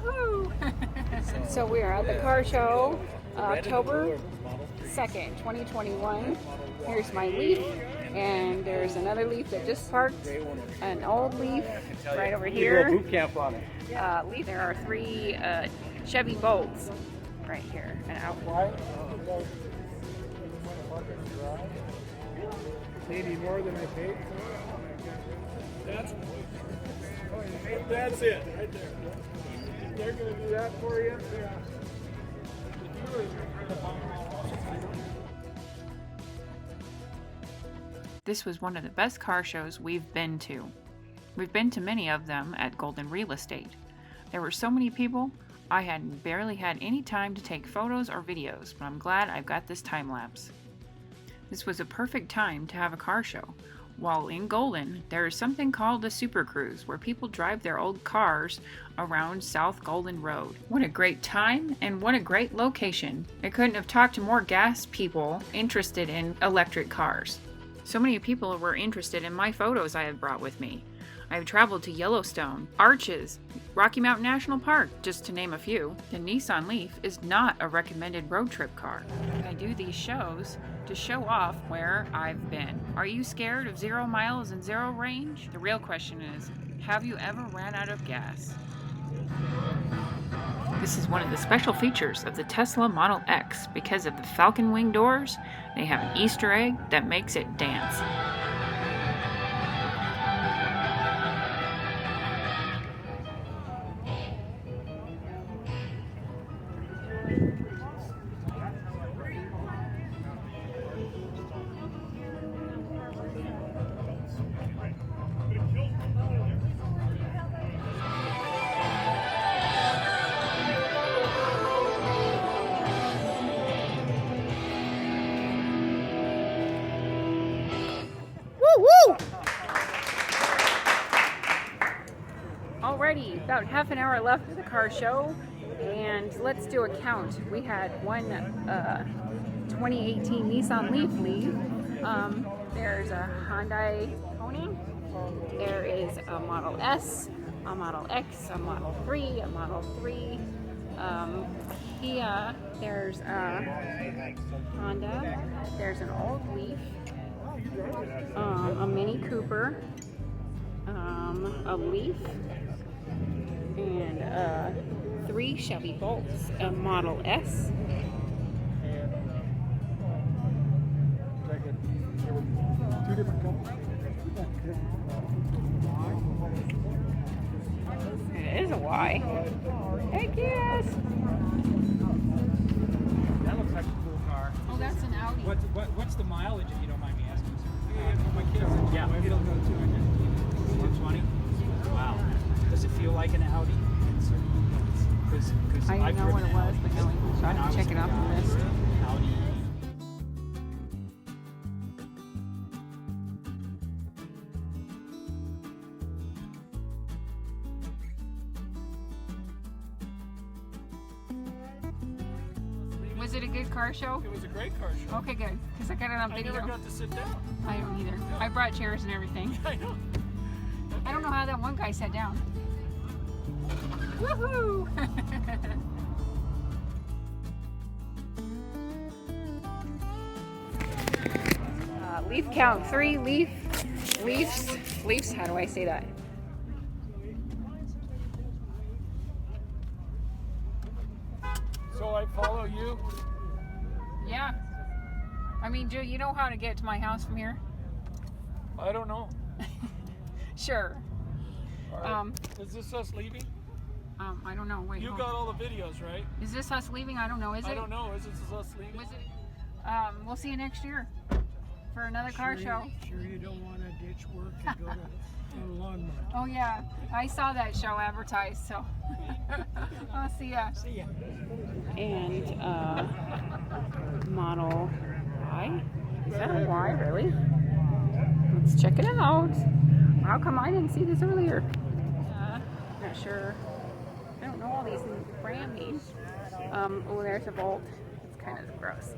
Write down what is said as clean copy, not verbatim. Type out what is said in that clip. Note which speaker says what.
Speaker 1: Woohoo! So we are at the car show, October 2nd, 2021. Here's my Leaf, and there's another Leaf that just parked, an old Leaf right over here.
Speaker 2: Boot camp on it.
Speaker 1: Leaf, there are 3 Chevy Bolts right here and out.
Speaker 2: Maybe more than I paid. That's it, right there. They're going to do that for you.
Speaker 3: This was one of the best car shows we've been to. We've been to many of them at Golden Real Estate. There were so many people, I had barely had any time to take photos or videos, but I'm glad I've got this time lapse. This was a perfect time to have a car show. While in Golden, there is something called a Super Cruise, where people drive their old cars around South Golden Road. What a great time, and what a great location. I couldn't have talked to more gas people interested in electric cars. So many people were interested in my photos I had brought with me. I have traveled to Yellowstone, Arches, Rocky Mountain National Park, just to name a few. The Nissan Leaf is not a recommended road trip car. I do these shows to show off where I've been. Are you scared of 0 miles and 0 range? The real question is, have you ever ran out of gas? This is one of the special features of the Tesla Model X. Because of the Falcon Wing doors, they have an Easter egg that makes it dance.
Speaker 1: Alrighty, about half an hour left of the car show, and let's do a count. We had one 2018 Nissan Leaf. There's a Hyundai Pony. There is a Model S, a Model X, a Model 3, a Model 3, Kia. There's a Honda. There's an old Leaf, a Mini Cooper, a Leaf, and 3 Chevy Bolts, a Model S.
Speaker 2: Two different companies.
Speaker 1: It is a Y. Heck yes!
Speaker 2: That looks like a cool car.
Speaker 1: Oh, that's an Audi.
Speaker 4: What's the mileage, if you don't mind me asking? Yeah, it'll go 220. Wow. Does it feel like an Audi?
Speaker 1: I didn't know what it was, but no, so I have to check it off the list.
Speaker 4: Audi.
Speaker 1: Was it a good car show?
Speaker 4: It was a great car show.
Speaker 1: Okay, good, because I got it on
Speaker 4: I
Speaker 1: video.
Speaker 4: never got to sit down.
Speaker 1: I don't either. I brought chairs and everything.
Speaker 4: I know.
Speaker 1: I don't know how that one guy sat down. Woohoo! Leaf count 3 leaves. How do I say that?
Speaker 4: So I follow you.
Speaker 1: Yeah. I mean, Joe, you know how to get to my house from here?
Speaker 4: I don't know.
Speaker 1: Sure.
Speaker 4: All right. Is this us leaving?
Speaker 1: I don't know. Wait.
Speaker 4: You
Speaker 1: hold
Speaker 4: got all the videos, right?
Speaker 1: Is this us leaving? I don't know. Is it?
Speaker 4: I don't know. Is this us leaving?
Speaker 1: Was it? We'll see you next year for another car show.
Speaker 2: Sure you don't want to ditch work and go to a lawnmower.
Speaker 1: Oh yeah, I saw that show advertised, so I'll see ya.
Speaker 2: See ya.
Speaker 1: And Model Y. Is that a Y, really? Let's check it out. How come I didn't see this earlier? Not sure. I don't know all these brand names. Oh, there's a Volt. It's kind of gross.